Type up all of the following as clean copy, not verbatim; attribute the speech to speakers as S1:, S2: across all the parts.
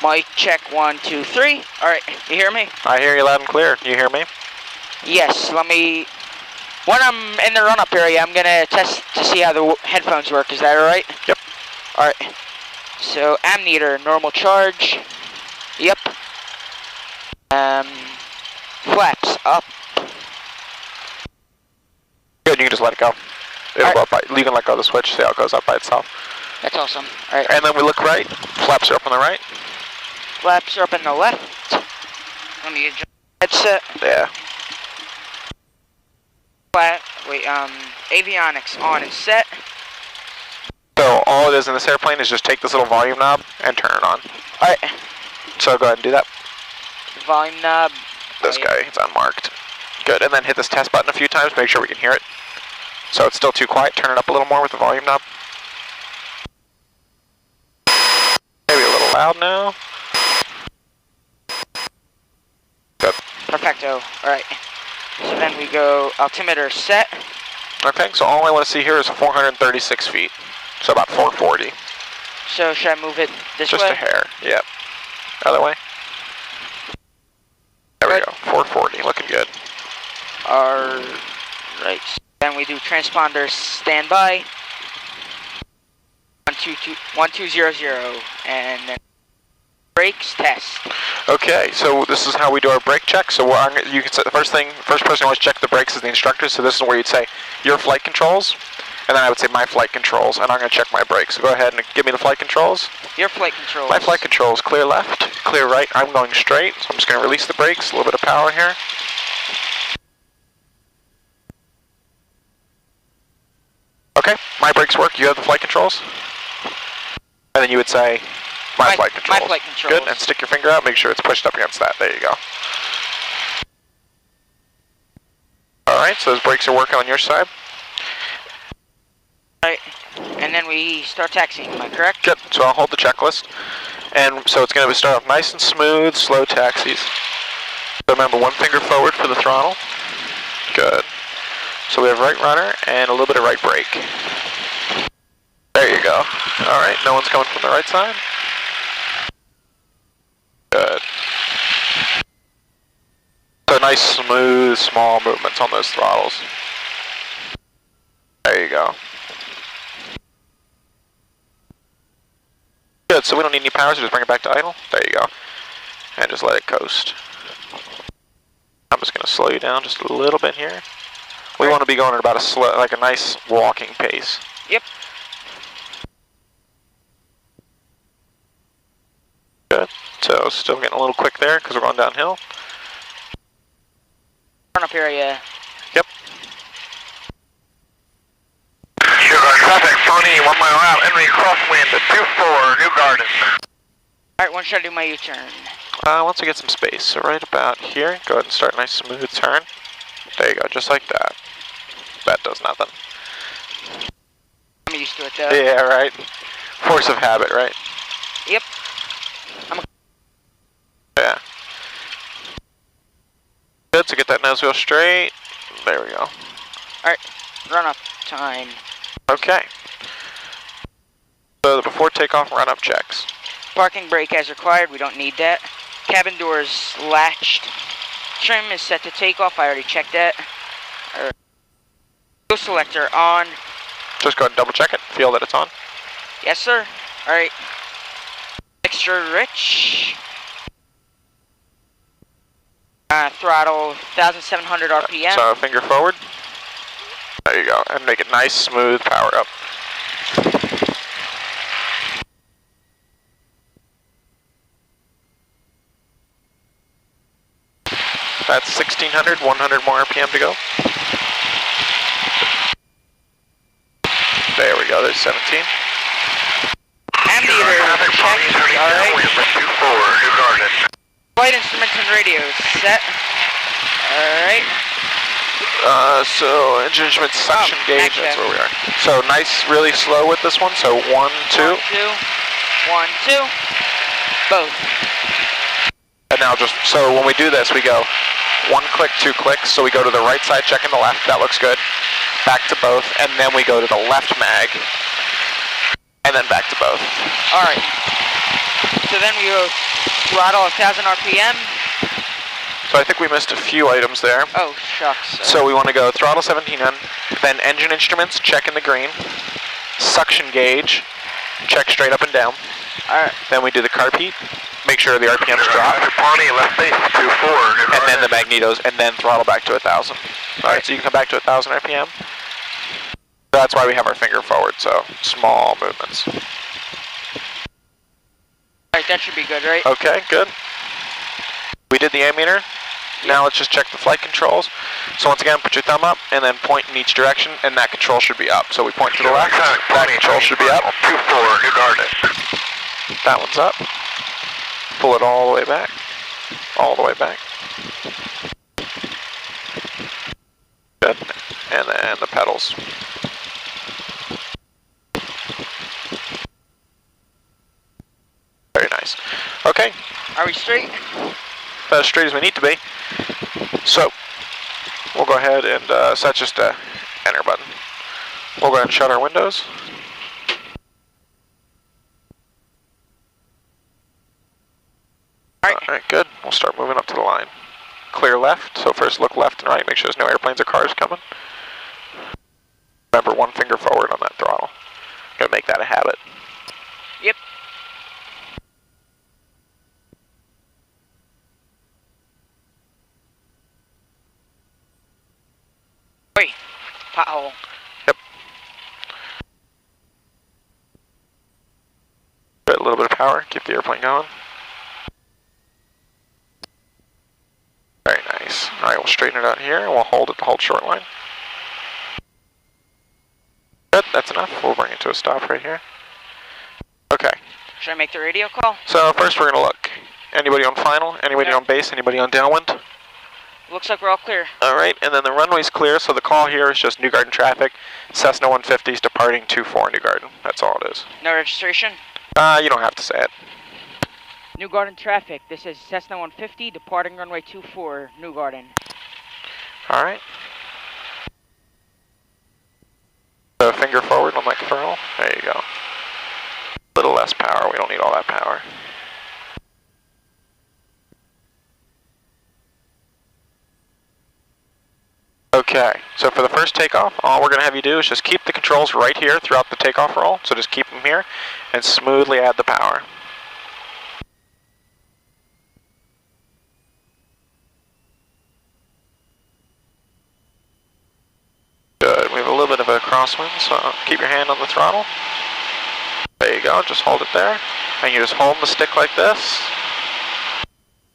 S1: Mic check, 1, 2, 3. Alright, you hear me?
S2: I hear you loud and clear. You hear me?
S1: Yes, let me... When I'm in the run-up area, I'm gonna test to see how the headphones work. Is that alright?
S2: Yep.
S1: Alright. So, ammeter, normal charge. Yep. Flaps up.
S2: Good, you can just let it go. It'll go up by, you can let go of the switch, see how it goes up by itself.
S1: That's awesome. Alright.
S2: And then we look right, flaps are up on the right.
S1: Flaps are up on the left. Let me adjust headset.
S2: Yeah.
S1: Avionics on and set.
S2: So all it is in this airplane is just take this little volume knob and turn it on.
S1: Alright.
S2: So go ahead and do that.
S1: Volume knob.
S2: This guy, it's unmarked. Good, and then hit this test button a few times, make sure we can hear it. So it's still too quiet, turn it up a little more with the volume knob. Maybe a little loud now. Good.
S1: Perfecto. Alright. So then we go altimeter set.
S2: Okay, so all I want to see here is 436 feet. So about 440.
S1: So should I move it this way?
S2: Just a hair, yep. Other way. There we go, 440, looking good.
S1: Alright. Then we do transponder standby. 1200 and then brakes test.
S2: Okay, so this is how we do our brake check. So you can say the first person who always check the brakes is the instructor. So this is where you'd say your flight controls, and then I would say my flight controls, and I'm going to check my brakes. So go ahead and give me the flight controls.
S1: Your flight controls.
S2: My flight controls: clear left, clear right. I'm going straight, so I'm just going to release the brakes. A little bit of power here. Okay, my brakes work. You have the flight controls, and then you would say. My flight controls.
S1: My flight controls.
S2: Good, and stick your finger out, make sure it's pushed up against that. There you go. Alright, so those brakes are working on your side.
S1: Alright, and then we start taxiing, am I correct?
S2: Good, so I'll hold the checklist. And so it's going to start off nice and smooth, slow taxis. So remember, one finger forward for the throttle. Good. So we have right runner and a little bit of right brake. There you go. Alright, no one's coming from the right side. Good. So nice, smooth, small movements on those throttles. There you go. Good, so we don't need any power, so just bring it back to idle. There you go. And just let it coast. I'm just going to slow you down just a little bit here. We want to be going at about a nice walking pace.
S1: Yep.
S2: Good. So still getting a little quick there because we're going downhill.
S1: Run up area.
S2: Yep. Sugar traffic, Tony, 1 mile out, Henry crosswind at 24, New Garden.
S1: Alright, when should I do my U-turn?
S2: Once we get some space, so right about here, go ahead and start a nice smooth turn. There you go, just like that. That does nothing.
S1: I'm used to it though.
S2: Yeah, right. Force of habit, right?
S1: Yep.
S2: Yeah. Good, to get that nose wheel straight. There we go.
S1: Alright, run up time.
S2: Okay. So the before takeoff run up checks.
S1: Parking brake as required, we don't need that. Cabin doors latched. Trim is set to takeoff, I already checked that. Fuel selector on.
S2: Just go ahead and double check it, feel that it's on.
S1: Yes sir. Alright. Extra rich. Throttle 1,700 RPM.
S2: So finger forward. There you go, and make it nice, smooth, power up. That's 1,600, 100 more RPM to go. There we go, there's 17.
S1: Ammeter check, alright. Flight instruments and radios set. Alright.
S2: So engine instruments, suction gauge, that's where we are. So nice, really slow with this one, so 1, 2.
S1: 1, 2. 1, 2. Both.
S2: And now just, so when we do this, we go 1 click, 2 clicks, so we go to the right side, checking the left, that looks good. Back to both, and then we go to the left mag, and then back to both.
S1: Alright. So then we go throttle 1,000 RPM.
S2: So I think we missed a few items there.
S1: Oh, shucks.
S2: So we want to go throttle 17N, then engine instruments, check in the green. Suction gauge, check straight up and down.
S1: Alright.
S2: Then we do the carb heat, make sure the RPMs drop. And then the magnetos, and then throttle back to 1,000. Alright, so you can come back to 1,000 RPM. That's why we have our finger forward, so small movements.
S1: Alright, that should be good, right?
S2: Okay, good. We did the ammeter. Now let's just check the flight controls. So once again, put your thumb up and then point in each direction, and that control should be up. So we point to the left, that control should be up.
S3: 24, New Garden.
S2: That one's up. Pull it all the way back. All the way back. Good. And then the pedals. Very nice. Okay.
S1: Are we straight?
S2: About as straight as we need to be. So, we'll go ahead and, so that's just a enter button. We'll go ahead and shut our windows. Alright, good. We'll start moving up to the line. Clear left, so first look left and right, make sure there's no airplanes or cars coming. Remember, one finger forward on that throttle. Gotta make that a habit.
S1: Yep. Wait, pothole.
S2: Yep. Get a little bit of power, keep the airplane going. Very nice. Alright, we'll straighten it out here and we'll hold it to hold short line. Good, that's enough. We'll bring it to a stop right here. Okay.
S1: Should I make the radio call?
S2: So first we're going to look. Anybody on final? Anybody on base? Anybody on downwind?
S1: Looks like we're all clear.
S2: Alright, and then the runway's clear, so the call here is just New Garden traffic. Cessna 150's departing 24 New Garden. That's all it is.
S1: No registration?
S2: You don't have to say it.
S1: New Garden traffic. This is Cessna 150 departing runway 24 New Garden.
S2: Alright. So finger forward on that throttle. There you go. A little less power. We don't need all that power. Okay, so for the first takeoff, all we're going to have you do is just keep the controls right here throughout the takeoff roll. So just keep them here and smoothly add the power. Good, we have a little bit of a crosswind, so keep your hand on the throttle. There you go, just hold it there. And you just hold the stick like this.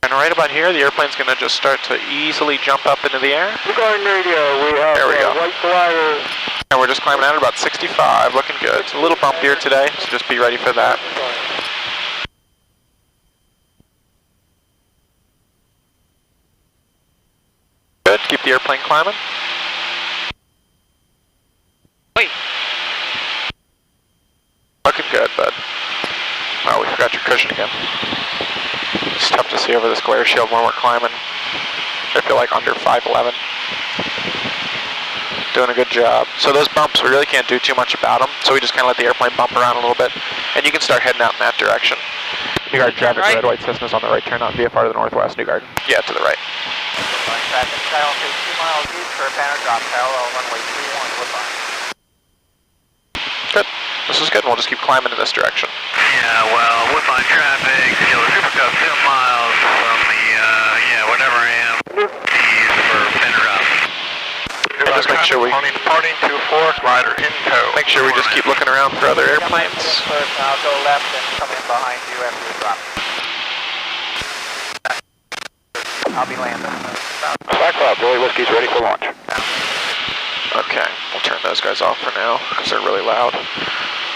S2: And right about here, the airplane's going to just start to easily jump up into the air.
S3: New Garden radio, we have
S2: there we go.
S3: white glider.
S2: And we're just climbing out at about 65, looking good. It's a little bumpier today, so just be ready for that. Good, keep the airplane climbing.
S1: Wait.
S2: Looking good, bud. Oh, we forgot your cushion again. It's tough to see over this glare shield when we're climbing. I feel like under 5'11". Doing a good job. So those bumps, we really can't do too much about them, so we just kind of let the airplane bump around a little bit, and you can start heading out in that direction. New Garden traffic,
S1: right.
S2: red, white Cessna's on the right, turn on VFR to the northwest, New Garden. Yeah, to the right.
S3: Traffic, dial 2 miles east for a banner drop, parallel runway 31, Woodbine.
S2: Good. This is good, and we'll just keep climbing in this direction.
S3: Yeah, well, Woodbine traffic, Super Cup 2 miles from the, whatever I am, east for banner drop.
S2: And just make sure we
S3: Departing 24, glider in tow.
S2: make sure we just keep looking around for other airplanes.
S3: First, I'll go left and come in behind you after you drop. I'll be landing. Black Cloud, Billy Whiskey's ready for launch.
S2: Okay, we'll turn those guys off for now because they're really loud.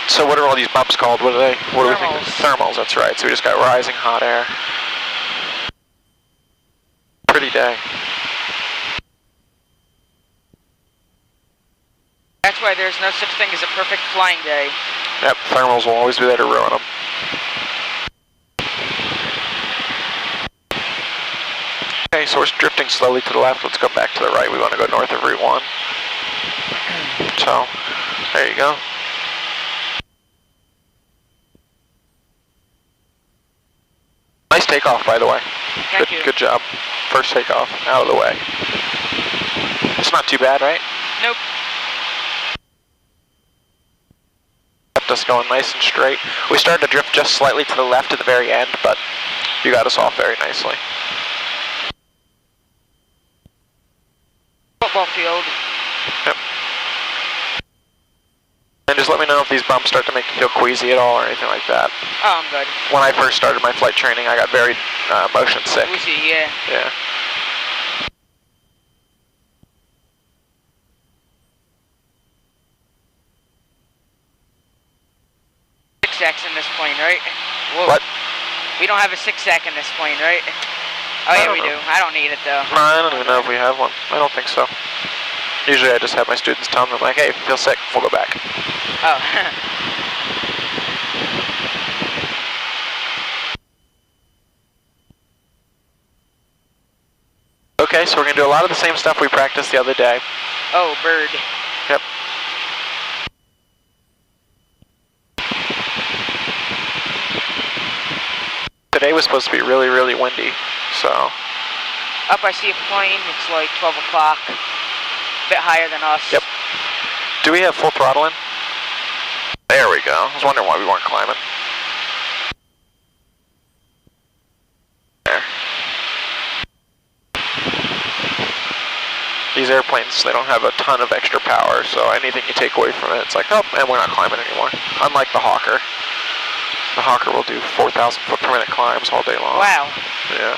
S2: So what are all these bumps called? What are they? What do we think? Thermals, that's right. So we just got rising hot air. Pretty day.
S1: That's why there's no such thing as a perfect flying day.
S2: Yep, thermals will always be there to ruin them. Okay, so we're drifting slowly to the left. Let's go back to the right. We want to go north of Route 1. So, there you go. Nice takeoff, by the way.
S1: Thank you.
S2: Good job. First takeoff, out of the way. It's not too bad, right?
S1: Nope.
S2: Kept us going nice and straight. We started to drift just slightly to the left at the very end, but you got us off very nicely.
S1: Football field.
S2: Yep. And just let me know if these bumps start to make you feel queasy at all or anything like that.
S1: Oh, I'm good.
S2: When I first started my flight training, I got very motion sick.
S1: Woozy, yeah.
S2: Yeah.
S1: Six in this plane, right? Whoa.
S2: What?
S1: We don't have a 6-sec in this plane, right? Oh yeah, we do. I don't need it though.
S2: No, I don't even know if we have one. I don't think so. Usually I just have my students tell them, like, hey, if you feel sick, we'll go back.
S1: Oh.
S2: Okay, so we're going to do a lot of the same stuff we practiced the other day.
S1: Oh, bird.
S2: Yep. Today was supposed to be really, really windy, so...
S1: Up, I see a plane. It's like 12 o'clock. A bit higher than us.
S2: Yep. Do we have full throttle in? There we go. I was wondering why we weren't climbing. There. These airplanes, they don't have a ton of extra power, so anything you take away from it, it's like, oh, and we're not climbing anymore. Unlike the Hawker. The Hawker will do 4,000 foot per minute climbs all day long.
S1: Wow.
S2: Yeah.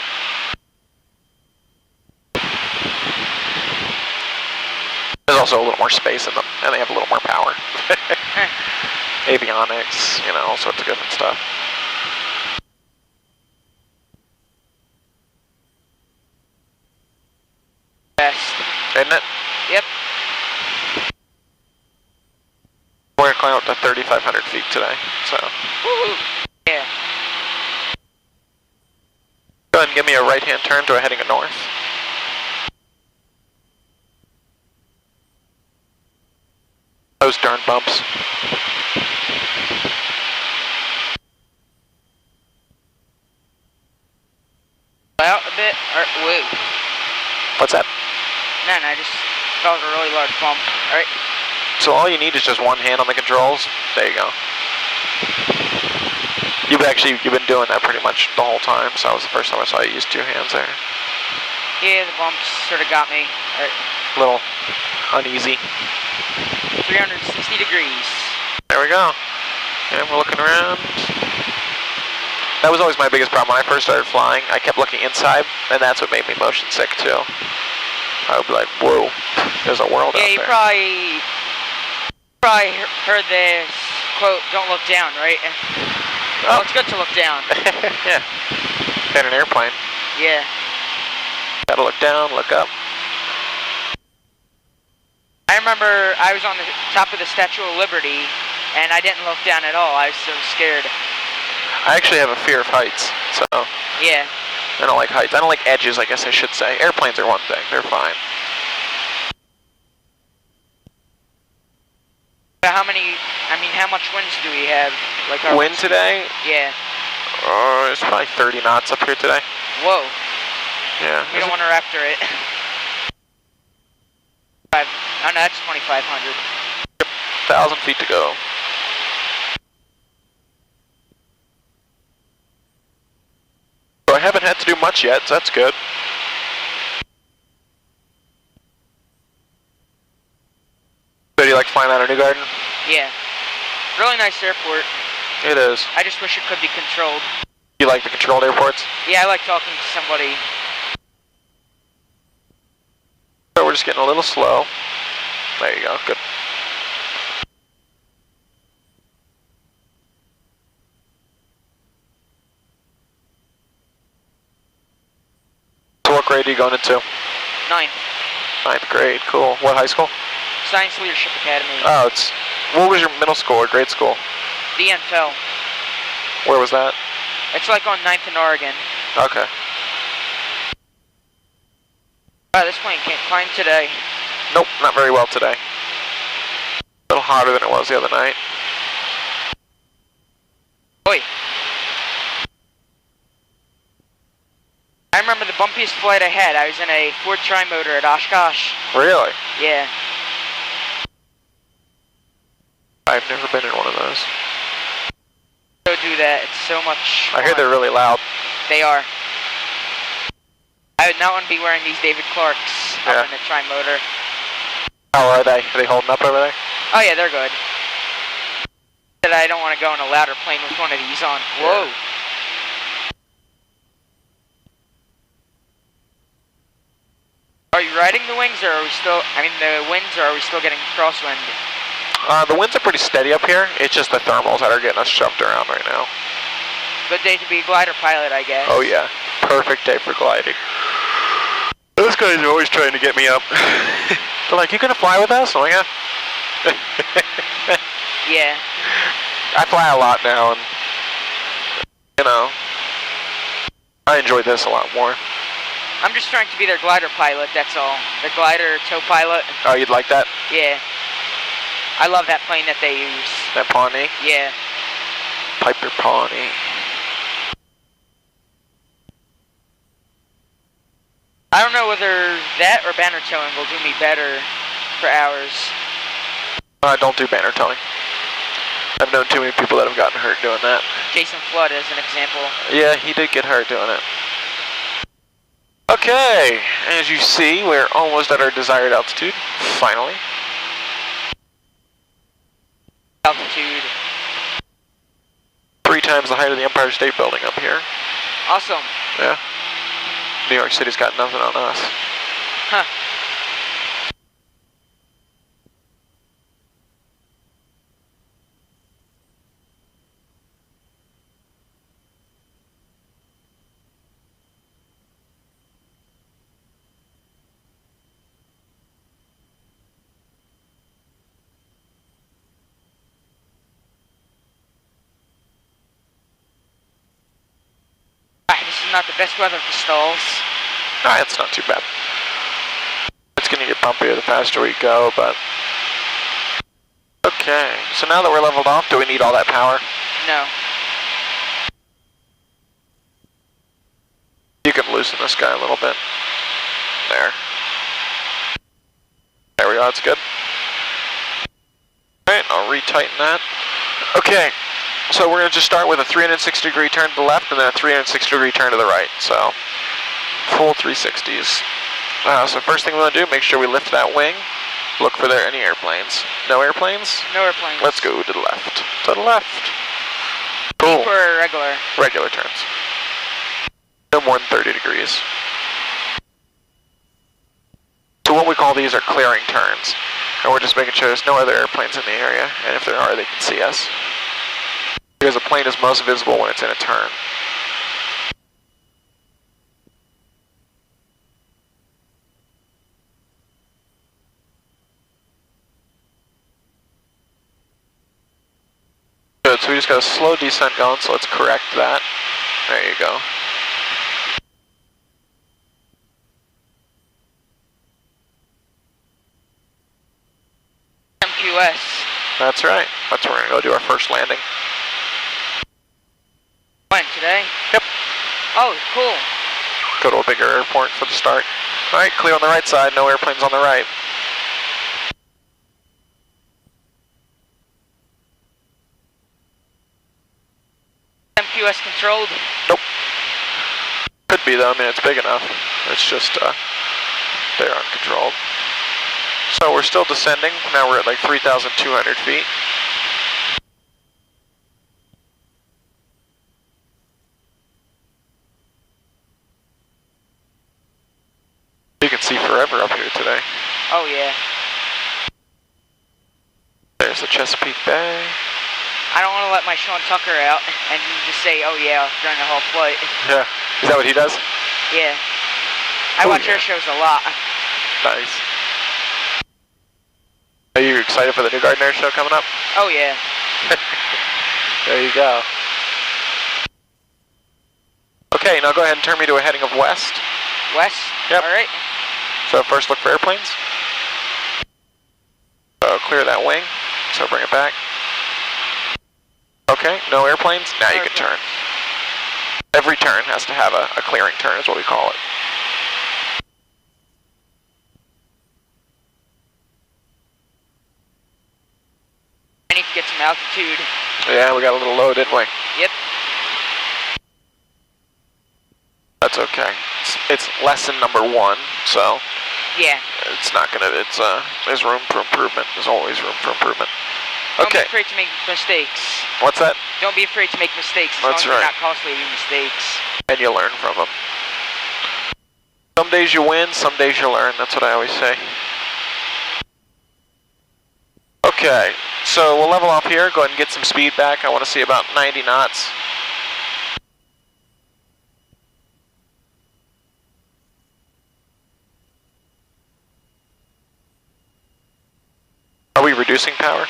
S2: There's also a little more space in them, and they have a little more power. Avionics, you know, all sorts of different stuff.
S1: Best.
S2: Isn't it?
S1: Yep.
S2: We're going to climb up to 3,500 feet today, so.
S1: Woo-hoo. Yeah.
S2: Go ahead and give me a right-hand turn to a heading north. Those darn bumps.
S1: Out a bit. Woo.
S2: What's that?
S1: Man, I just felt a really large bump. Alright.
S2: So all you need is just one hand on the controls. There you go. You've been doing that pretty much the whole time, so that was the first time I saw you use two hands there.
S1: Yeah, the bumps sort of got me. Alright.
S2: A little uneasy.
S1: 360 degrees.
S2: There we go. And we're looking around. That was always my biggest problem when I first started flying. I kept looking inside, and that's what made me motion sick too. I would be like, whoa, there's a world out there.
S1: Yeah, you probably heard this quote, don't look down, right?
S2: Oh.
S1: Well, it's good to look down.
S2: Yeah. In an airplane.
S1: Yeah.
S2: Gotta look down, look up.
S1: I remember I was on the top of the Statue of Liberty, and I didn't look down at all. I was so scared.
S2: I actually have a fear of heights, so.
S1: Yeah.
S2: I don't like heights. I don't like edges, I guess I should say. Airplanes are one thing. They're fine.
S1: How much winds do we have? Like our
S2: Wind today?
S1: Yeah.
S2: It's probably 30 knots up here today.
S1: Whoa.
S2: Yeah.
S1: We don't want to raptor it. Oh no, that's 2,500.
S2: 1,000 feet to go. So I haven't had to do much yet, so that's good. So do you like flying out of New Garden?
S1: Yeah. Really nice airport.
S2: It is.
S1: I just wish it could be controlled.
S2: You like the controlled airports?
S1: Yeah, I like talking to somebody.
S2: So we're just getting a little slow. There you go, good. So what grade are you going into?
S1: 9th.
S2: 9th grade, cool. What high school?
S1: Science Leadership Academy.
S2: Oh, what was your middle school or grade school?
S1: The NFL.
S2: Where was that?
S1: It's like on 9th in Oregon.
S2: Okay.
S1: Wow, this plane can't climb today.
S2: Nope, not very well today. A little hotter than it was the other night.
S1: Oi. bumpiest flight I had. I was in a Ford tri-motor at Oshkosh.
S2: Really?
S1: Yeah.
S2: I've never been in one of those.
S1: Go do that. It's so much fun.
S2: I hear they're really loud.
S1: They are. I would not want to be wearing these David Clarks up in a tri-motor.
S2: How are they? Are they holding up over there?
S1: Oh yeah, they're good. But I don't want to go in a louder plane with one of these on. Whoa.
S2: Yeah.
S1: Are you riding the wings, or are we still, the winds, or are we still getting crosswind?
S2: The winds are pretty steady up here. It's just the thermals that are getting us shoved around right now.
S1: Good day to be a glider pilot, I guess.
S2: Oh yeah, perfect day for gliding. Those guys are always trying to get me up. They're like, you gonna fly with us? I'm like, yeah.
S1: Yeah.
S2: I fly a lot now, and, you know, I enjoy this a lot more.
S1: I'm just trying to be their glider pilot, that's all. The glider tow pilot.
S2: Oh, you'd like that?
S1: Yeah. I love that plane that they use.
S2: That Pawnee?
S1: Yeah.
S2: Piper Pawnee.
S1: I don't know whether that or banner towing will do me better for hours.
S2: Don't do banner towing. I've known too many people that have gotten hurt doing that.
S1: Jason Flood as an example.
S2: Yeah, he did get hurt doing it. Okay, as you see, we're almost at our desired altitude, finally.
S1: Altitude.
S2: 3 times the height of the Empire State Building up here.
S1: Awesome.
S2: Yeah. New York City's got nothing on us.
S1: Huh. This is not the best weather for stalls.
S2: Nah, it's not too bad. It's gonna get bumpier the faster we go, but... Okay, so now that we're leveled off, do we need all that power?
S1: No.
S2: You can loosen this guy a little bit. There. There we go, that's good. Alright, I'll retighten that. Okay, so we're going to just start with a 360-degree turn to the left and then a 360-degree turn to the right. So, full 360s. So first thing we want to do, make sure we lift that wing. Look for there any airplanes. No airplanes?
S1: No airplanes.
S2: Let's go to the left. To the left. Boom.
S1: For regular.
S2: Regular turns. No more than 30 degrees. So what we call these are clearing turns. And we're just making sure there's no other airplanes in the area. And if there are, they can see us. Because a plane is most visible when it's in a turn. Good, so we just got a slow descent going, so let's correct that. There you go.
S1: KMQS.
S2: That's right. That's where we're going to go do our first landing.
S1: When, today?
S2: Yep.
S1: Oh, cool.
S2: Go to a bigger airport for the start. Alright, clear on the right side, no airplanes on the right.
S1: KMQS controlled?
S2: Nope. Could be though, I mean it's big enough. It's just, they're uncontrolled. So we're still descending, now we're at like 3,200 feet. You can see forever up here today.
S1: Oh yeah.
S2: There's the Chesapeake Bay.
S1: I don't want to let my Sean Tucker out and just say, oh yeah, during the whole flight.
S2: Yeah, is that what he does?
S1: Yeah. I watch air shows a lot.
S2: Nice. Are you excited for the new Garden Air Show coming up?
S1: Oh yeah.
S2: There you go. Okay, now go ahead and turn me to a heading of west.
S1: West?
S2: Yep.
S1: Alright.
S2: So first look for airplanes. So clear that wing. So bring it back. Okay, no airplanes. Now you can turn. Every turn has to have a clearing turn is what we call it.
S1: some altitude.
S2: Yeah, we got a little low, didn't we?
S1: Yep.
S2: That's okay. It's lesson number 1, so
S1: Yeah.
S2: it's not gonna. There's room for improvement. There's always room for improvement.
S1: Don't be
S2: Okay.
S1: afraid to make mistakes.
S2: What's that?
S1: Don't be afraid to make mistakes. As
S2: That's
S1: long as
S2: right.
S1: they're not costly mistakes.
S2: And you learn from them. Some days you win, some days you learn. That's what I always say. Okay, so we'll level off here. Go ahead and get some speed back. I want to see about 90 knots. Are we reducing power?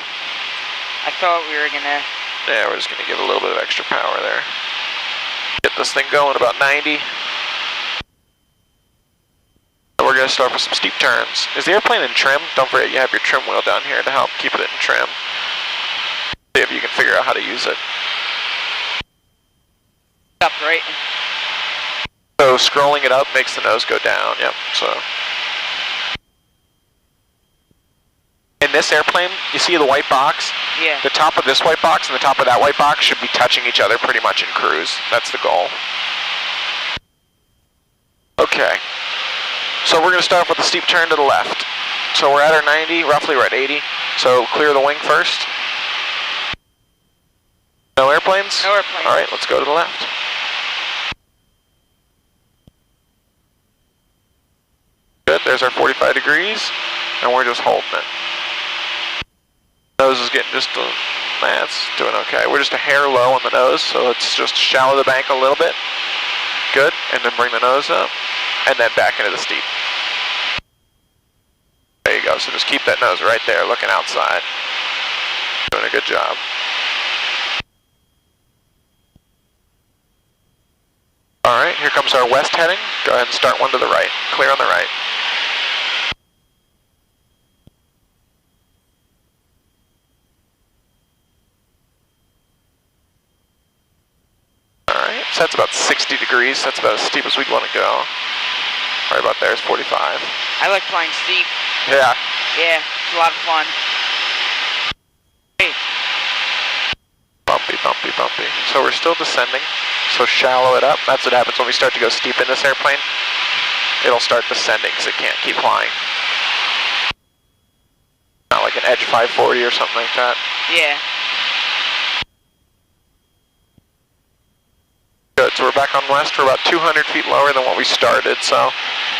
S1: I thought we were gonna.
S2: Yeah, we're just going to give a little bit of extra power there. Get this thing going about 90. And we're going to start with some steep turns. Is the airplane in trim? Don't forget you have your trim wheel down here to help keep it in trim. See if you can figure out how to use it.
S1: Up, right?
S2: So scrolling it up makes the nose go down, yep, so. In this airplane, you see the white box?
S1: Yeah.
S2: The top of this white box and the top of that white box should be touching each other pretty much in cruise. That's the goal. Okay. So we're going to start off with a steep turn to the left. So we're at our 90, roughly we're at 80. So clear the wing first. No airplanes?
S1: No airplanes.
S2: All right, let's go to the left. Good, there's our 45 degrees, and we're just holding it. Nose is getting just that's doing okay. We're just a hair low on the nose, so let's just shallow the bank a little bit. Good, and then bring the nose up, and then back into the steep. There you go, so just keep that nose right there, looking outside. Doing a good job. Alright, here comes our west heading. Go ahead and start one to the right. Clear on the right. Alright, so that's about 60 degrees. That's about as steep as we'd want to go. Right about there is 45.
S1: I like flying steep.
S2: Yeah.
S1: Yeah, it's a lot of fun. Hey.
S2: Bumpy, bumpy, bumpy. So we're still descending. So shallow it up. That's what happens when we start to go steep in this airplane. It'll start descending because it can't keep flying. Not like an Edge 540 or something like that.
S1: Yeah.
S2: Good, so we're back on west. We're about 200 feet lower than what we started. So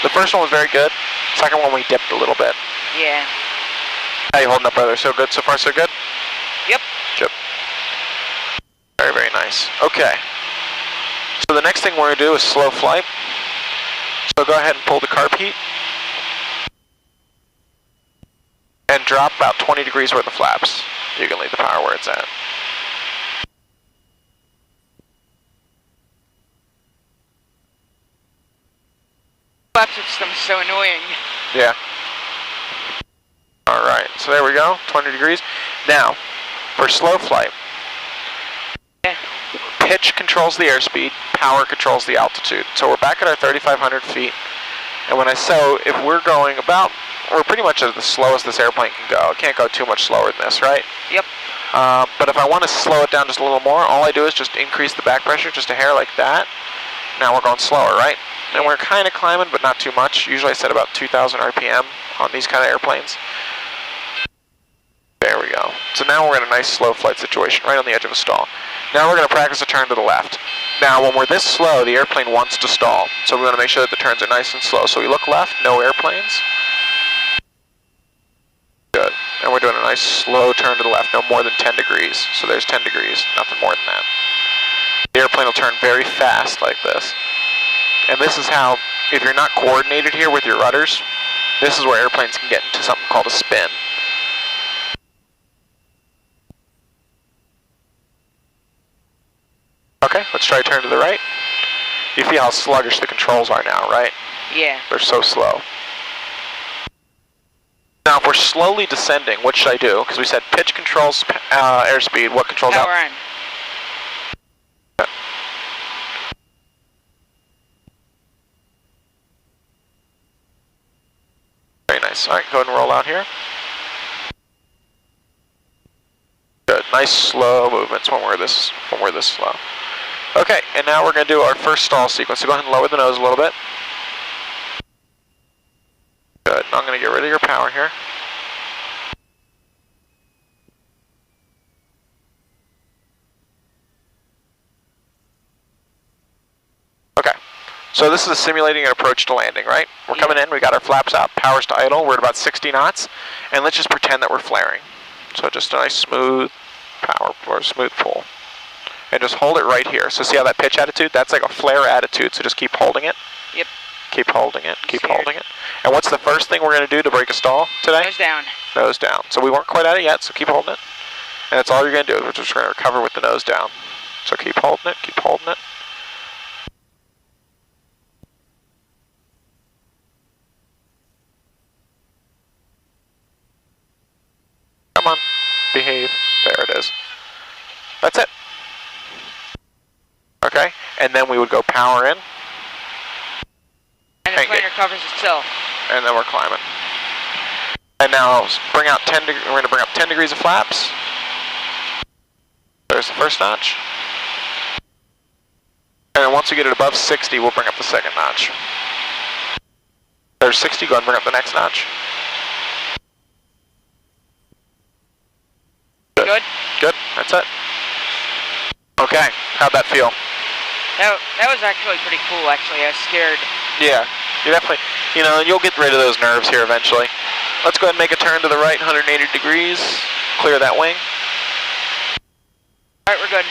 S2: the first one was very good. Second one we dipped a little bit.
S1: Yeah.
S2: How you holding up, brother? So good? So far, so good?
S1: Yep.
S2: Good. Very, very nice. Okay. So the next thing we're going to do is slow flight. So go ahead and pull the carb heat. And drop about 20 degrees worth of flaps. You can leave the power where it's at.
S1: Flap system's so annoying.
S2: Yeah. Alright, so there we go, 20 degrees. Now, for slow flight,
S1: Yeah.
S2: pitch controls the airspeed, power controls the altitude. So we're back at our 3,500 feet. And when if we're going about, we're pretty much at the slowest this airplane can go. It can't go too much slower than this, right?
S1: Yep.
S2: But if I want to slow it down just a little more, all I do is just increase the back pressure just a hair like that. Now we're going slower, right? And we're kind of climbing, but not too much. Usually I set about 2,000 RPM on these kind of airplanes. There we go. So now we're in a nice slow flight situation, right on the edge of a stall. Now we're going to practice a turn to the left. Now when we're this slow, the airplane wants to stall. So we want to make sure that the turns are nice and slow. So we look left, no airplanes. Good. And we're doing a nice slow turn to the left, no more than 10 degrees. So there's 10 degrees, nothing more than that. The airplane will turn very fast like this. And this is how, if you're not coordinated here with your rudders, this is where airplanes can get into something called a spin. Okay, let's try a turn to the right. You feel how sluggish the controls are now, right?
S1: Yeah.
S2: They're so slow. Now, if we're slowly descending, what should I do? Because we said pitch controls airspeed. What controls
S1: Power on.
S2: Very nice. All right, go ahead and roll out here. Good. Nice slow movements when we're this slow. Okay, and now we're going to do our first stall sequence. So go ahead and lower the nose a little bit. Good. I'm going to get rid of your power here. Okay. So this is simulating an approach to landing, right? We're coming in, we got our flaps out, power's to idle, we're at about 60 knots, and let's just pretend that we're flaring. So just a nice smooth power or smooth pull. And just hold it right here. So see how that pitch attitude? That's like a flare attitude, so just keep holding it.
S1: Yep.
S2: Keep holding it, keep holding it. And what's the first thing we're going to do to break a stall today?
S1: Nose down. Nose
S2: down. So we weren't quite at it yet, so keep holding it. And that's all you're going to do. We're just going to recover with the nose down. So keep holding it, keep holding it. Come on, behave. There it is. That's it. Okay, and then we would go power in.
S1: And the plane recovers itself.
S2: And then we're climbing. And now bring out we're going to bring up 10 degrees of flaps. There's the first notch. And then once we get it above 60, we'll bring up the second notch. There's 60, go ahead and bring up the next notch.
S1: Good?
S2: Good, that's it. Okay, how'd that feel?
S1: That was actually pretty cool, actually. I was scared.
S2: Yeah, you definitely, you'll get rid of those nerves here eventually. Let's go ahead and make a turn to the right, 180 degrees. Clear that wing.
S1: All right, we're good.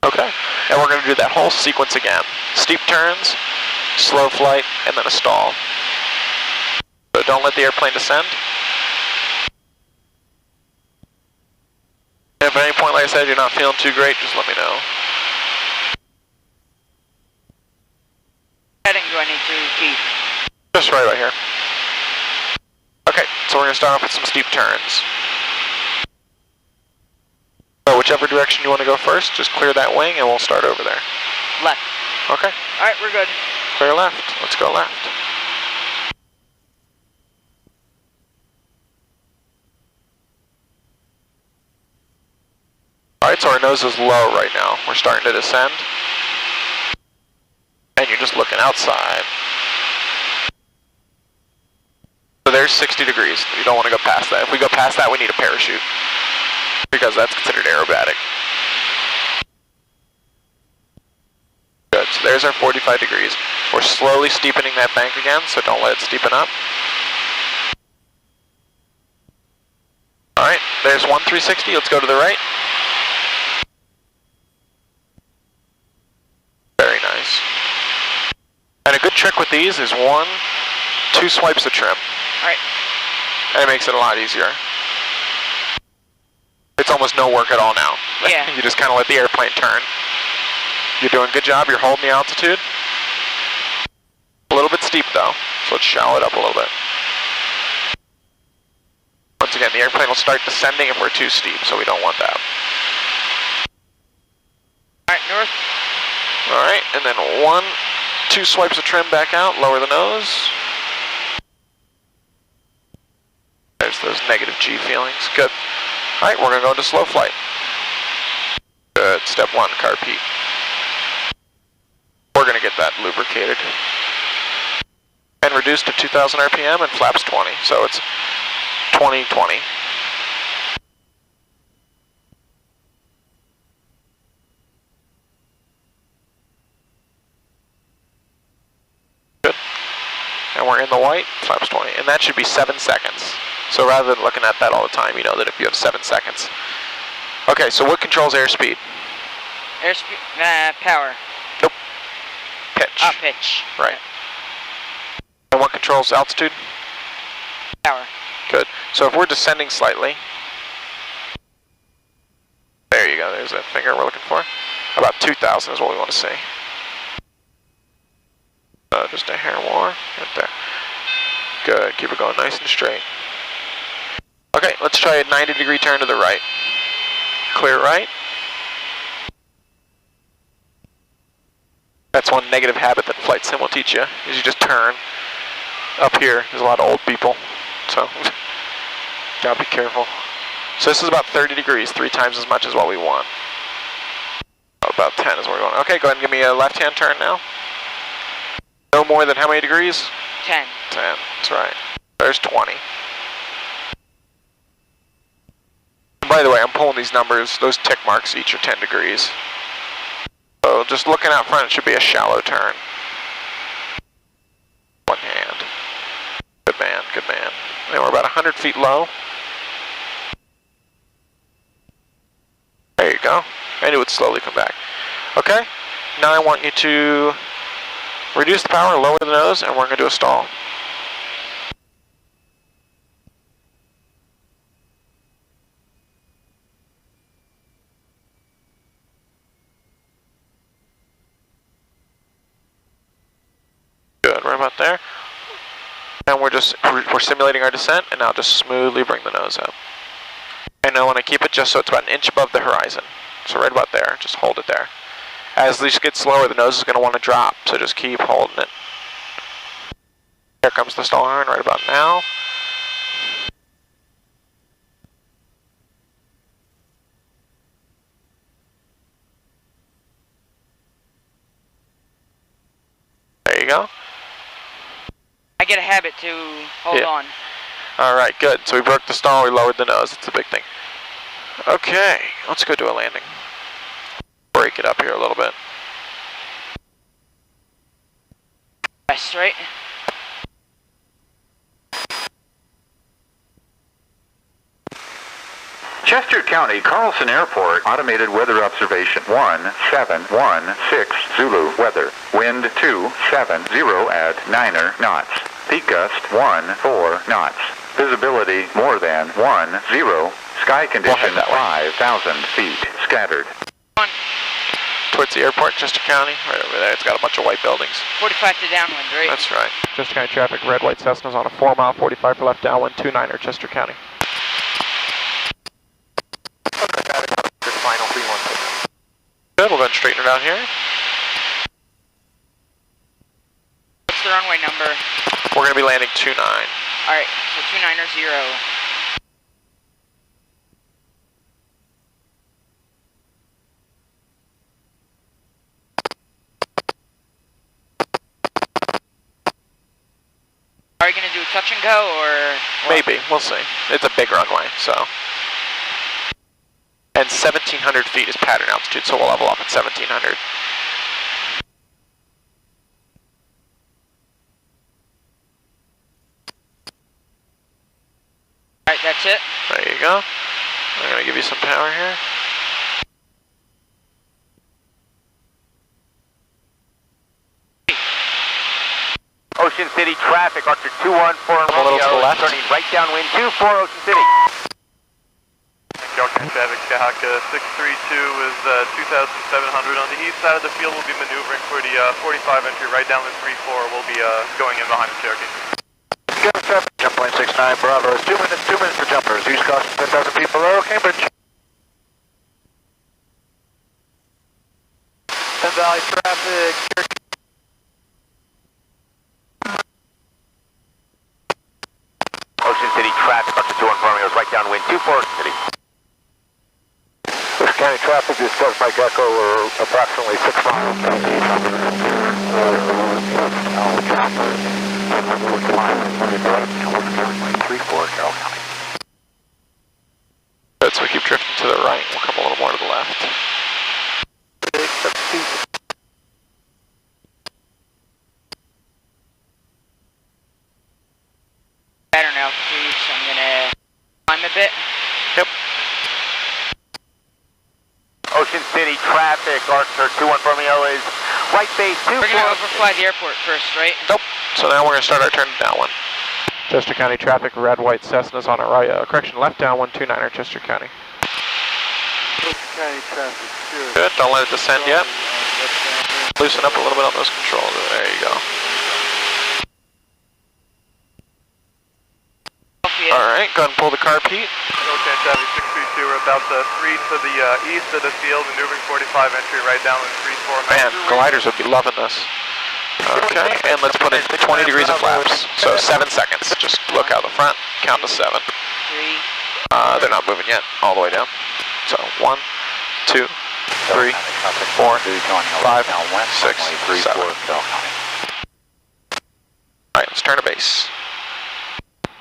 S2: Okay, and we're going to do that whole sequence again. Steep turns, slow flight, and then a stall. So don't let the airplane descend. If at any point, like I said, you're not feeling too great, just let me know.
S1: Heading do I need to keep?
S2: Just right here. Okay, so we're going to start off with some steep turns. So whichever direction you want to go first, just clear that wing and we'll start over there.
S1: Left.
S2: Okay.
S1: All right, we're good.
S2: Clear left. Let's go left. Alright, so our nose is low right now. We're starting to descend. And you're just looking outside. So there's 60 degrees. You don't want to go past that. If we go past that, we need a parachute. Because that's considered aerobatic. Good, so there's our 45 degrees. We're slowly steepening that bank again, so don't let it steepen up. Alright, there's 1360. Let's go to the right. Very nice. And a good trick with these is 2 swipes of trim.
S1: Alright.
S2: And it makes it a lot easier. It's almost no work at all now.
S1: Yeah.
S2: You just kind of let the airplane turn. You're doing a good job. You're holding the altitude. A little bit steep though, so let's shallow it up a little bit. Once again, the airplane will start descending if we're too steep, so we don't want that.
S1: Alright, north.
S2: Alright, and then 2 swipes of trim back out, lower the nose. There's those negative G feelings. Good. Alright, we're going to go into slow flight. Good. Step 1, carb heat. We're going to get that lubricated. And reduced to 2,000 RPM and flaps 20. So it's 20-20. Good. And we're in the white, flaps 20. And that should be 7 seconds. So rather than looking at that all the time, you know that if you have 7 seconds. Okay, so what controls airspeed?
S1: Airspeed, power.
S2: Nope. Pitch.
S1: Pitch.
S2: Right. And what controls altitude?
S1: Power.
S2: Good. So if we're descending slightly, there you go, there's that finger we're looking for. About 2,000 is what we want to see. Just a hair more, right there. Good, keep it going nice and straight. Okay, let's try a 90-degree turn to the right. Clear right. That's one negative habit that flight sim will teach you, is you just turn. Up here, there's a lot of old people, so gotta be careful. So this is about 30 degrees, 3 times as much as what we want. About 10 is where we want. Okay, go ahead and give me a left-hand turn now. No more than how many degrees?
S1: 10.
S2: 10, that's right. There's 20. By the way, I'm pulling these numbers, those tick marks each are 10 degrees. So just looking out front, it should be a shallow turn. One hand. Good man, good man. And we're about 100 feet low. There you go. And it would slowly come back. Okay, now I want you to reduce the power, lower the nose, and we're going to do a stall. Good, right about there. And we're simulating our descent, and now just smoothly bring the nose up. And I want to keep it just so it's about an inch above the horizon. So right about there, just hold it there. As these get slower, the nose is going to want to drop, so just keep holding it. Here comes the stall horn right about now. There you go.
S1: I get a habit to hold on.
S2: Alright, good. So we broke the stall, we lowered the nose. It's a big thing. Okay, let's go do a landing. Break it up here a little bit.
S1: Yes, right?
S4: Chester County, Carlson Airport, automated weather observation 1716 Zulu weather. Wind 270 at 9 knots. Peak gust 14 knots. Visibility more than 10. Sky condition 5,000 feet. Scattered.
S2: Towards the airport, Chester County, right over there. It's got a bunch of white buildings.
S1: 45 to downwind, right?
S2: That's right. Chester County traffic, red, white Cessna's on a 4 mile, 45 for left downwind, 29er, Chester County.
S4: Final 316.
S2: Good, we'll then straighten it out here.
S1: What's the runway number?
S2: We're going to be landing 29.
S1: Alright, so 290. Are you going to do a touch and go, or?
S2: Maybe, we'll see. It's a big runway, so. And 1,700 feet is pattern altitude, so we'll level off at 1,700.
S1: Alright, that's it.
S2: There you go. I'm going to give you some power here.
S4: Ocean City traffic, Archer 214
S2: a little to the left.
S4: Turning right downwind 24 Ocean City.
S5: Ocean traffic, Skyhawk 632 is 2,700 on the east side of the field. We'll be maneuvering for the 45 entry right down the 34. We'll be going in behind the Cherokee.
S4: Skyhawk traffic, jump plane 69 Bravo. 2 minutes for jumpers. East cost 10,000 feet below Cambridge.
S5: Penn Valley traffic, Cherokee.
S4: Ocean City traffic, Archer 214 is right downwind 24 Ocean City. Ocean County traffic is just by Gecko, we're approximately 6 miles
S2: Good, so we keep drifting to the right, we'll come a little more to the left.
S1: Pattern altitude, so I'm going to climb a bit.
S2: Yep.
S4: Ocean City traffic, Archer 214 is right base 2.
S1: We're going to overfly the airport first, right?
S2: Nope. So now we're going to start our turn downwind. Chester County traffic, red, white Cessna's on our right, correction, left downwind, 29er, Chester County.
S5: Chester County traffic, sure.
S2: Good, don't let it descend yet. Loosen up a little bit on those controls, there you go. Alright, go ahead and pull the carb heat.
S5: Ocean traffic 632 2. We're about 3 to the east of the field, maneuvering 45 entry right down with 3-4.
S2: Man, gliders would be loving this. Okay, and let's put in 20 degrees of flaps. So 7 seconds. Just look out the front, count to 7.
S1: 3.
S2: They're not moving yet, all the way down. So 1, 2, 3, 4, 5, 6, 7. Alright, let's turn to base.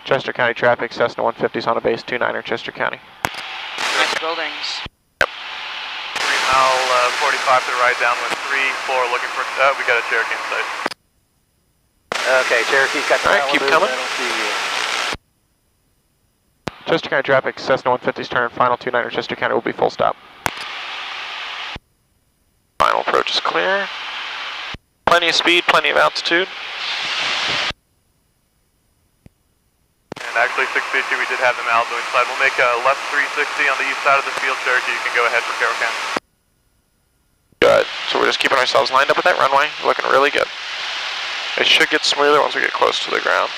S2: Chester County traffic, Cessna 150's on a base, 29er, Chester County.
S1: Nice buildings.
S5: 3 mile 45 to the right down with 3-4 looking for, we got a Cherokee in sight.
S3: Okay, Cherokee's got the
S2: Alright, keep coming.
S3: I don't see you.
S2: Chester County traffic, Cessna 150's turn, final 29er, Chester County will be full stop. Final approach is clear. Plenty of speed, plenty of altitude.
S5: And actually 650, we did have them out doing slide. We'll make a left 360 on the east side of the field, Cherokee. You can go ahead for Carroll County.
S2: Good. So we're just keeping ourselves lined up with that runway. Looking really good. It should get smoother once we get close to the ground.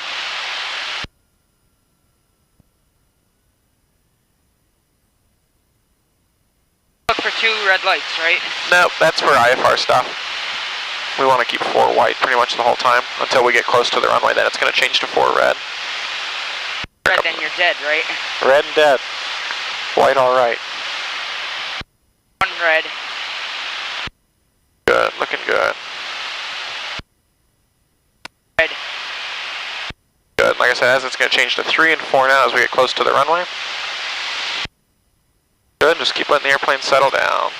S1: Look for 2 red lights, right?
S2: Nope, that's for IFR stuff. We want to keep 4 white pretty much the whole time until we get close to the runway. Then it's going to change to 4 red.
S1: Red, then you're dead, right?
S2: Red and dead. White all right.
S1: 1 red.
S2: Good, looking good.
S1: Red.
S2: Good. Like I said, as it's going to change to 3 and 4 now as we get close to the runway. Good, just keep letting the airplane settle down.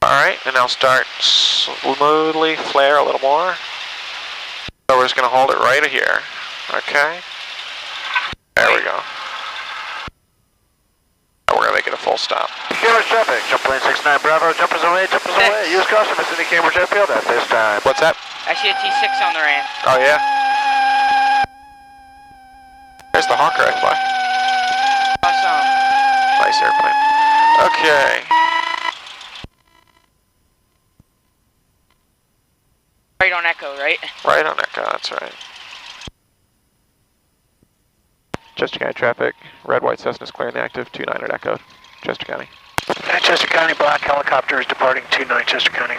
S2: Alright, and now start smoothly flare a little more. So we're just going to hold it right here. Okay. There we go. Now we're going to make it a full stop.
S3: Cambridge traffic, jump lane 69 Bravo, jumpers away, Use caution, Mr. Cambridge airfield at this time.
S2: What's that?
S1: I see a T6 on the ramp.
S2: Oh yeah? There's the Hawker I fly.
S1: Awesome.
S2: Nice airplane. Okay.
S1: Right on Echo, right?
S2: Right on Echo, that's right. Chester County traffic, red, white Cessna's clearing the active, 29 at Echo, Chester County.
S3: Chester County, black helicopter is departing 29 Chester County.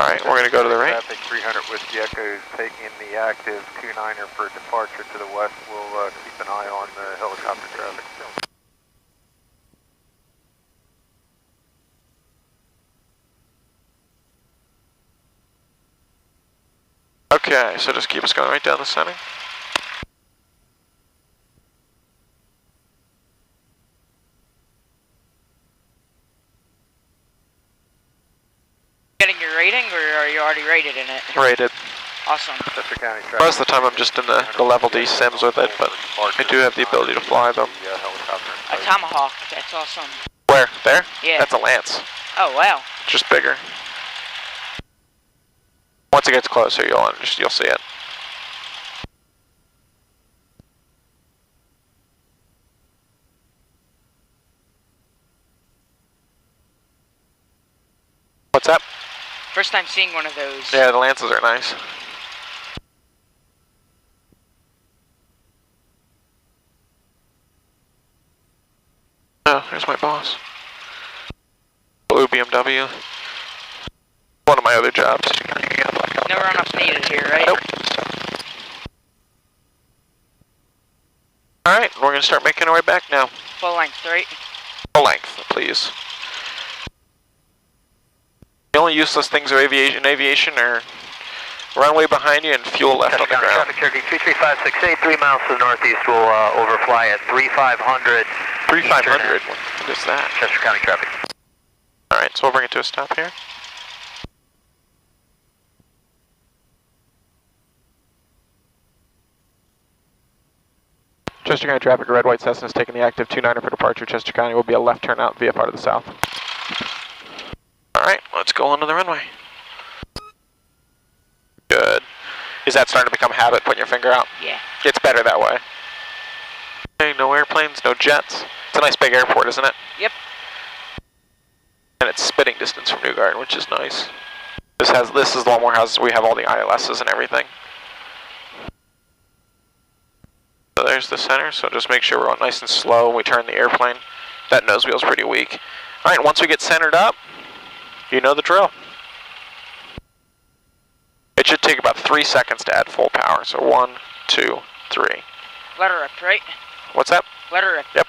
S2: Alright, we're going to go to the right.
S6: Traffic 300 Whiskey Echo is taking the active 29er for departure to the west. We'll keep an eye on the helicopter traffic.
S2: Okay, so just keep us going right down the center.
S1: Getting your rating, or are you already rated in it?
S2: Rated.
S1: Awesome.
S6: Chester County traffic.
S2: Most of the time I'm just in the level D sims with it, but I do have the ability to fly them.
S1: A Tomahawk, that's awesome.
S2: Where? There?
S1: Yeah.
S2: That's a Lance.
S1: Oh, wow.
S2: Just bigger. Once it gets closer, you'll see it. What's that?
S1: First time seeing one of those.
S2: Yeah, the Lances are nice. Oh, there's my boss. Blue BMW. One of my other jobs.
S1: No run-ups needed here, right?
S2: Nope. Alright, we're going to start making our way back now.
S1: Full length, right?
S2: Full length, please. The only useless things of aviation are runway behind you and fuel left on the ground.
S3: Traffic Cherokee 33568, 3 miles to the northeast, will overfly at 3500.
S2: 3500? What is that?
S3: Chester County traffic.
S2: Alright, so we'll bring it to a stop here. Chester County traffic, red, white Cessna is taking the active 29er for departure. Chester County will be a left turn out VFR to the south. Alright, let's go onto the runway. Good. Is that starting to become a habit, putting your finger out?
S1: Yeah.
S2: It's better that way. Okay, no airplanes, no jets. It's a nice big airport, isn't it?
S1: Yep.
S2: And it's spitting distance from New Garden, which is nice. This is the one where we have all the ILSs and everything. So there's the center, so just make sure we're on nice and slow when we turn the airplane. That nose wheel's pretty weak. Alright, once we get centered up, you know the drill. It should take about 3 seconds to add full power. So 1, 2, 3.
S1: Let her rip, right?
S2: What's that?
S1: Let her rip.
S2: Yep.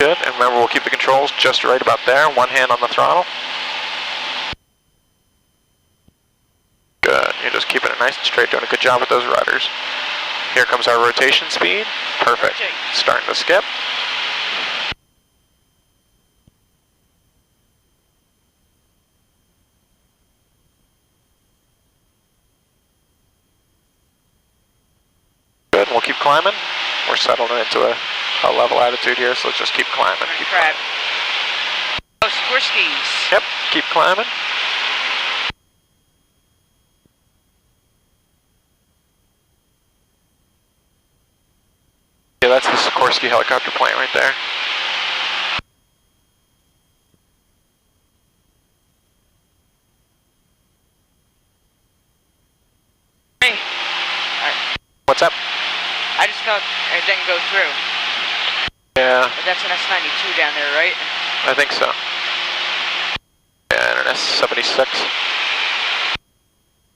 S2: Good, and remember we'll keep the controls just right about there. One hand on the throttle. Good, you're just keeping it nice and straight, doing a good job with those rudders. Here comes our rotation speed. Perfect.
S1: Rotate.
S2: Starting to skip. Good, and we'll keep climbing. We're settling into a level attitude here, so let's just keep climbing. Keep
S1: Crab.
S2: climbing.
S1: Oh, squirskies.
S2: Yep, keep climbing. Yeah, that's the Sikorsky helicopter plane right there.
S1: Hey.
S2: What's up?
S1: I just thought it didn't go through.
S2: Yeah,
S1: But that's an S92 down there, right?
S2: I think so. Yeah, and an N57.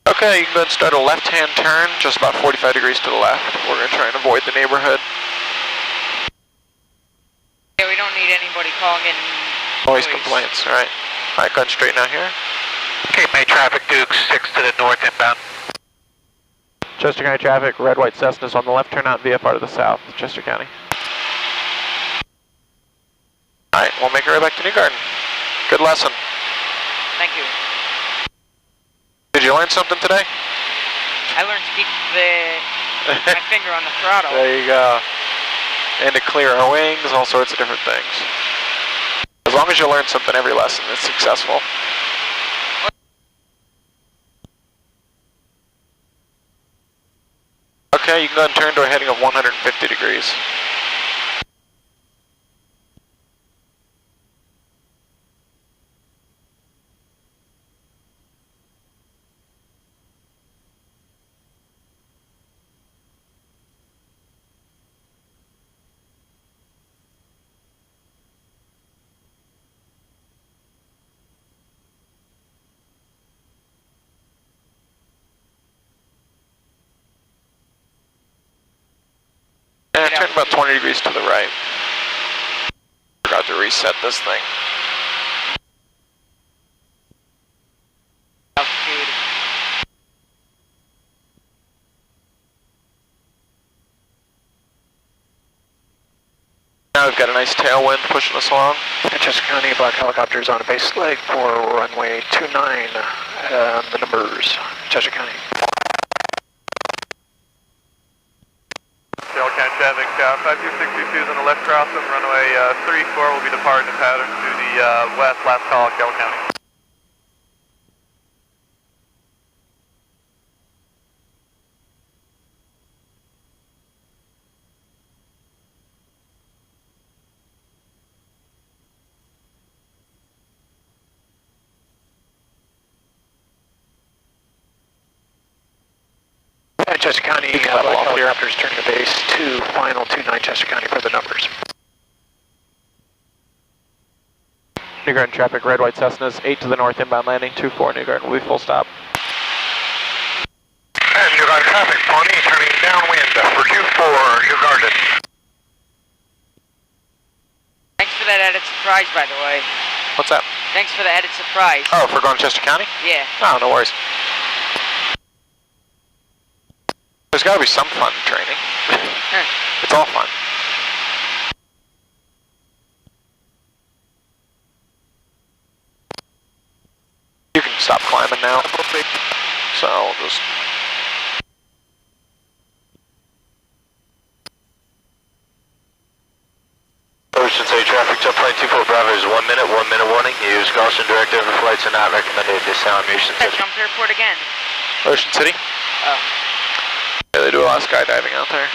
S2: Okay, you can go ahead and start a left-hand turn, just about 45 degrees to the left. We're going to try and avoid the neighborhood.
S1: Yeah, we don't need anybody calling in
S2: Noise complaints, alright. Alright, go ahead and straighten out here.
S3: Okay, May traffic, Duke 6 to the north inbound.
S2: Chester County traffic, red, white Cessna's on the left, turn out VFR to the south, Chester County. Alright, we'll make our way back to New Garden. Good lesson.
S1: Thank you.
S2: Did you learn something today?
S1: I learned to keep my finger on the throttle.
S2: There you go. And to clear our wings, all sorts of different things. As long as you learn something every lesson, it's successful. Okay, you can go ahead and turn to a heading of 150 degrees. And turn about 20 degrees to the right. Forgot to reset this thing.
S1: Altitude.
S2: Now we've got a nice tailwind pushing us along.
S7: Chester County, black helicopters on a base leg for runway 29. The numbers, Chester County.
S5: Carroll County traffic, 5262 is on the left crossing, runway 34 will be departing in pattern to the west, last call, Carroll County.
S7: Chester County, black helicopters turning to base 2, final 29 Chester County for the numbers.
S2: New Garden traffic, red, white Cessna's, 8 to the north, inbound landing, 24 New Garden, will be full stop.
S3: And New Garden traffic, Pony turning downwind for 24, New Garden.
S1: Thanks for that added surprise, by the way.
S2: What's that?
S1: Thanks for the added surprise.
S2: Oh, for going to Chester County?
S1: Yeah.
S2: Oh, no worries. There's got to be some fun in training. It's all fun. You can stop climbing now. So I'll just...
S3: Ocean City traffic, jet plane 24 Bravo is 1 minute warning. Use Carlson direct over flights are not recommended at this time. Ocean City.
S1: Jump airport again.
S2: Ocean City?
S1: Oh.
S2: Yeah, they do a lot of skydiving out there.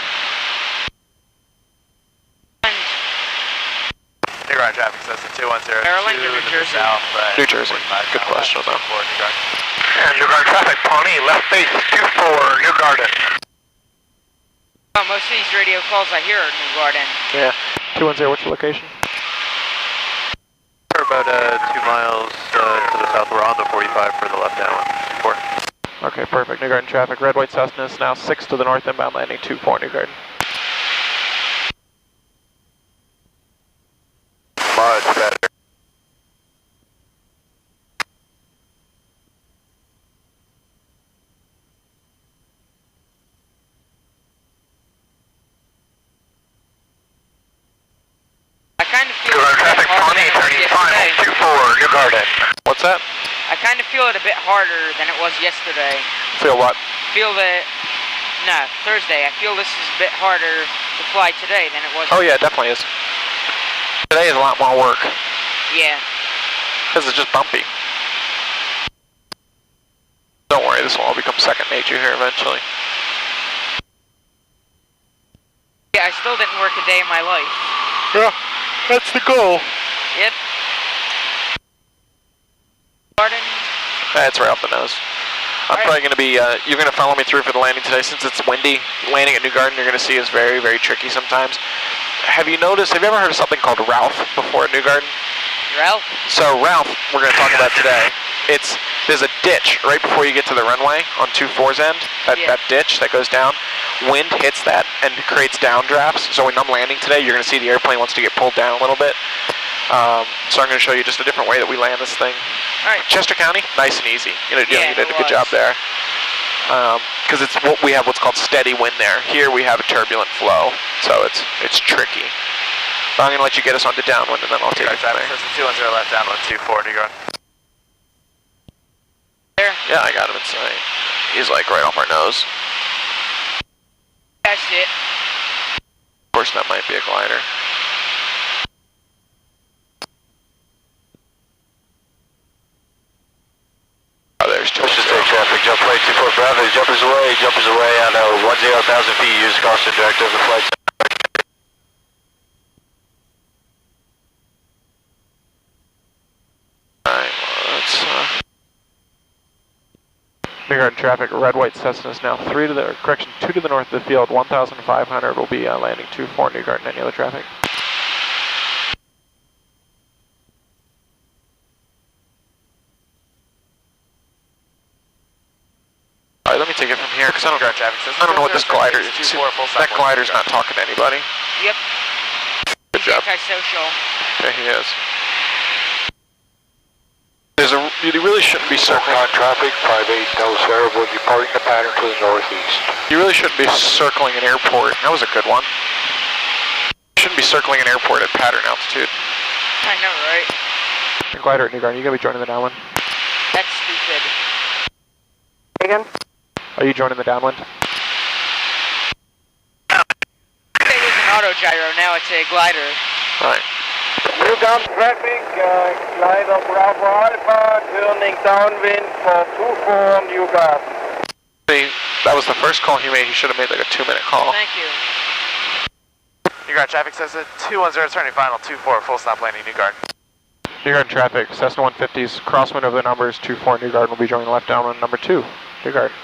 S5: New Garden traffic. traffic, Cessna 210.
S1: Maryland or New Jersey?
S5: South,
S2: New Jersey. Good question though.
S7: And New Garden traffic, Pawnee, left base 24, New Garden.
S1: Oh, most of these radio calls I hear are New Garden.
S2: Yeah. 210, what's your location?
S5: We're about 2 miles to the south. We're on the 45 for the left downwind. 4.
S2: Okay, perfect. New Garden traffic. Red, white Cessna is now 6 to the north, inbound landing 24 New Garden.
S6: Much better.
S1: I kind of feel
S7: New Garden traffic, Pawnee, turning final, 24, New Garden.
S2: What's that?
S1: I kind of feel it a bit harder than it was yesterday.
S2: Feel what?
S1: Feel that, no, Thursday. I feel this is a bit harder to fly today than it was.
S2: Oh yeah, it definitely is. Today is a lot more work.
S1: Yeah.
S2: Because it's just bumpy. Don't worry, this will all become second nature here eventually.
S1: Yeah, I still didn't work a day in my life.
S2: Yeah, that's the goal.
S1: Yep. Garden.
S2: That's right off the nose. I'm probably going to be, you're going to follow me through for the landing today since it's windy. Landing at New Garden you're going to see is very, very tricky sometimes. Have you ever heard of something called Ralph before at New Garden?
S1: Ralph?
S2: So Ralph, we're going to talk about today. There's a ditch right before you get to the runway on 24's end, that ditch that goes down. Wind hits that and creates downdrafts. So when I'm landing today, you're going to see the airplane wants to get pulled down a little bit. So I'm going to show you just a different way that we land this thing.
S1: All right.
S2: Chester County, nice and easy. You did a good job there. Because we have what's called steady wind there. Here we have a turbulent flow, so it's tricky. But I'm going to let you get us onto downwind, and then I'll take it from there.
S5: Cessna 210 left downwind 24, New Garden.
S1: There.
S2: Yeah, I got him in sight. He's like right off our nose.
S1: That's it.
S2: Of course, that might be a glider. Oh, there's two.
S8: Just take traffic, jump plate 24 Bravo, jumpers away on 10,000 feet, use Carlson direct over flight.
S2: Alright, well, let's, New Garden traffic, red, white Cessna is now 2 to the north of the field, 1,500 will be landing 24 New Garden, any other traffic? Alright, let me take it from here, because I don't know what this glider is. That glider's not talking to anybody.
S1: Yep.
S2: Good job.
S1: Antisocial.
S2: Okay, he is. You really shouldn't be circling.
S8: On traffic, 58 Delta Sierra will be departing the pattern to the northeast.
S2: You really shouldn't be circling an airport. That was a good one. You shouldn't be circling an airport at pattern altitude.
S1: I know, right?
S2: The glider at New Garden, you gotta be joining the downwind.
S1: That's stupid.
S9: Again?
S2: Are you joining the downwind?
S1: It was an auto gyro, now it's a glider.
S2: Right.
S9: New Garden traffic, glider Bravo Alpha, turning downwind for 24 New Garden.
S2: See, that was the first call he made. He should have made like a 2-minute call.
S1: Thank you.
S5: New Garden traffic, Cessna 210 turning final 24, full stop landing New Garden.
S2: New Garden traffic, Cessna 150s, crosswind over the numbers, 24 New Garden will be joining left downwind, number 2, New Garden.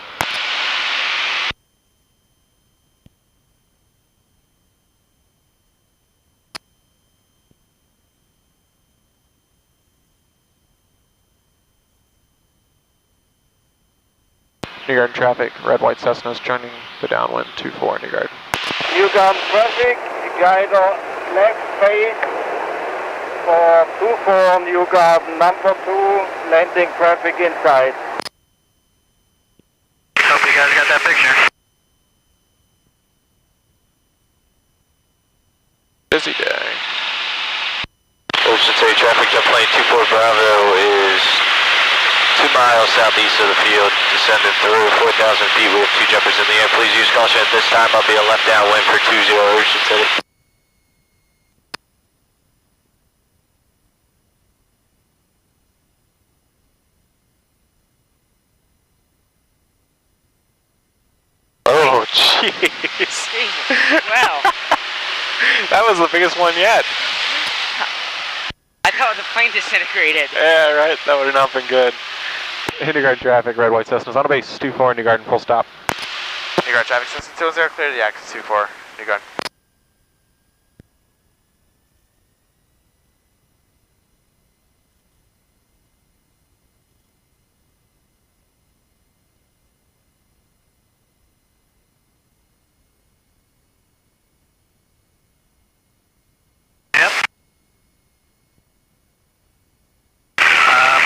S2: New Garden traffic, red, white Cessna's joining the downwind, 24 New Garden.
S9: New Garden traffic, glider left base for 24 New Garden, number 2, landing traffic inside.
S3: Hope you guys got that picture.
S2: Busy day.
S8: Ocean State traffic, jet plane 24 Bravo is 2 miles southeast of the field, descending through 4,000 feet. We have 2 jumpers in the air. Please use caution at this time. I'll be a left downwind for 20 Ocean City.
S2: Oh, jeez.
S1: Jesus. Wow.
S2: That was the biggest one yet.
S1: thought the plane disintegrated.
S2: Yeah, right. That would have not been good. New Garden traffic, red, white Cessna's on a base, 2-4, New Garden, full stop.
S10: New Garden traffic, Cessna 2-0, clear to the axis 2-4, New Garden.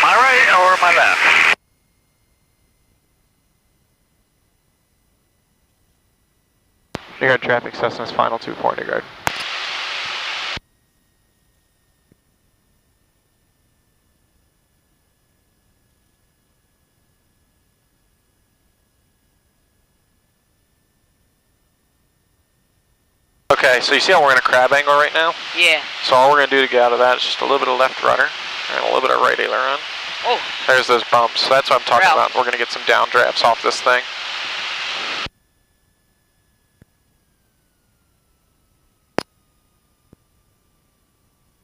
S3: My right or my left?
S2: New Garden traffic, Cessna's final 2-4, New Garden. Okay, so you see how we're in a crab angle right now?
S1: Yeah.
S2: So all we're going to do to get out of that is just a little bit of left rudder and a little bit of right aileron.
S1: Oh.
S2: There's those bumps. So that's what I'm talking
S1: Ralph.
S2: about. We're going to get some downdrafts off this thing.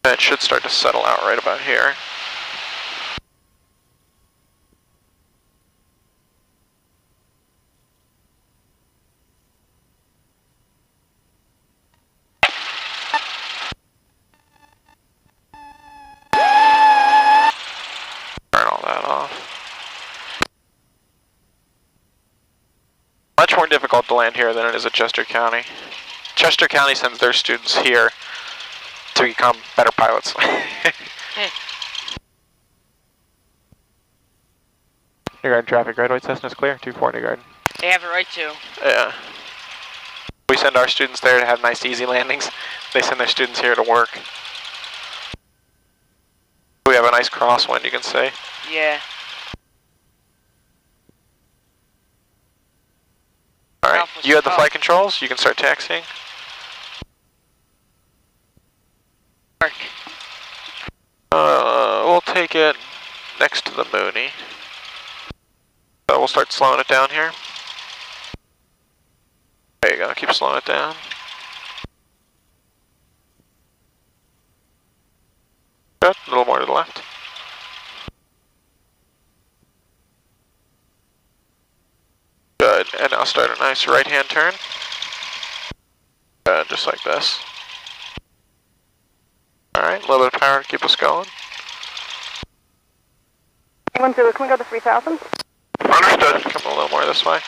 S2: And it should start to settle out right about here. Turn all that off. Much more difficult to land here than it is at Chester County. Chester County sends their students here to become better pilots. New Garden traffic, red, white Cessna's clear, 2-4 New Garden.
S1: They have a right to.
S2: Yeah. We send our students there to have nice easy landings. They send their students here to work. We have a nice crosswind, you can see.
S1: Yeah.
S2: Alright, you have the flight controls, you can start taxiing.
S1: Mark.
S2: We'll take it next to the Mooney. So we'll start slowing it down here. There you go, keep slowing it down. Good, a little more to the left. Good, and now start a nice right-hand turn. Good, just like this. Alright, a little bit of power to keep us going.
S11: 10, can we go to 3000?
S2: Understood. Come a little more this way.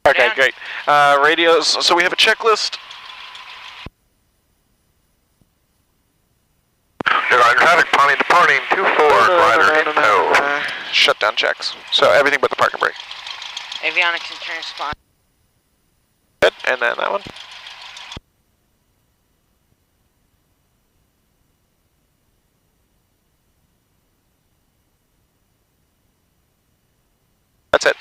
S2: Okay, great. Radios, so we have a checklist.
S3: New Garden traffic, Pawnee departing 2-4, glider in tow.
S2: Shutdown checks. So everything but the parking brake.
S1: Avionics and transponder.
S2: Good, and then that one. That's it.